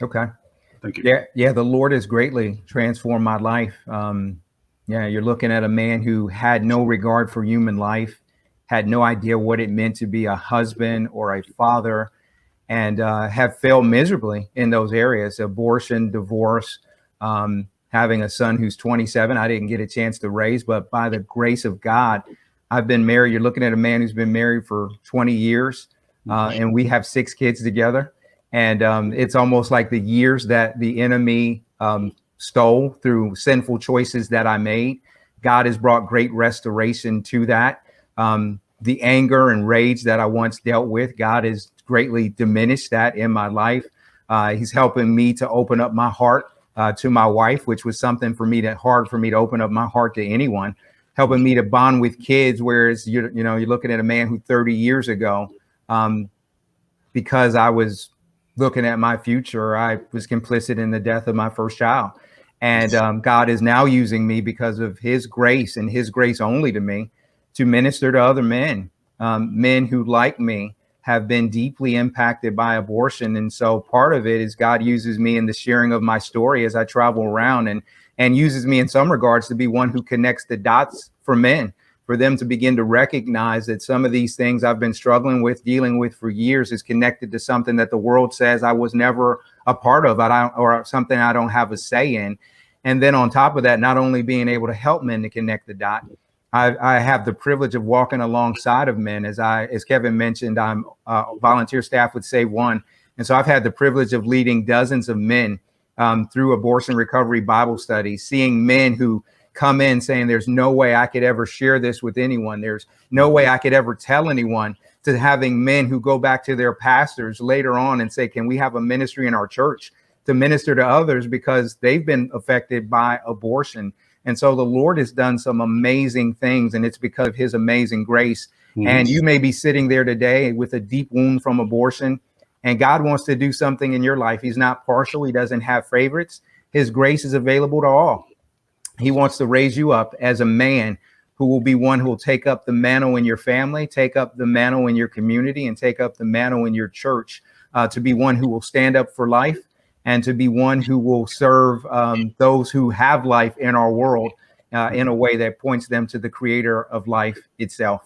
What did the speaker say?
Okay. Thank you. Yeah. The Lord has greatly transformed my life. Yeah, you're looking at a man who had no regard for human life, had no idea what it meant to be a husband or a father, and have failed miserably in those areas: abortion, divorce, having a son who's 27. I didn't get a chance to raise, but by the grace of God, I've been married. You're looking at a man who's been married for 20 years, and we have 6 kids together. And it's almost like the years that the enemy stole through sinful choices that I made. God has brought great restoration to that. The anger and rage that I once dealt with, God has greatly diminished that in my life. He's helping me to open up my heart to my wife, which was something for me that hard for me to open up my heart to anyone. Helping me to bond with kids, whereas you're looking at a man who 30 years ago, because I was looking at my future, I was complicit in the death of my first child. And God is now using me because of his grace and his grace only to me to minister to other men, men who, like me, have been deeply impacted by abortion. And so part of it is God uses me in the sharing of my story as I travel around, and uses me in some regards to be one who connects the dots for men, for them to begin to recognize that some of these things I've been struggling with, dealing with for years, is connected to something that the world says I was never a part of, or something I don't have a say in. And then on top of that, not only being able to help men to connect the dot, I have the privilege of walking alongside of men. As Kevin mentioned, I'm volunteer staff with Save One. And so I've had the privilege of leading dozens of men through abortion recovery Bible studies, seeing men who come in saying, there's no way I could ever share this with anyone. There's no way I could ever tell anyone, to having men who go back to their pastors later on and say, can we have a ministry in our church to minister to others because they've been affected by abortion? And so the Lord has done some amazing things, and it's because of his amazing grace. Mm-hmm. And you may be sitting there today with a deep wound from abortion, and God wants to do something in your life. He's not partial. He doesn't have favorites. His grace is available to all. He wants to raise you up as a man who will be one who will take up the mantle in your family, take up the mantle in your community, and take up the mantle in your church, to be one who will stand up for life, and to be one who will serve those who have life in our world in a way that points them to the creator of life itself.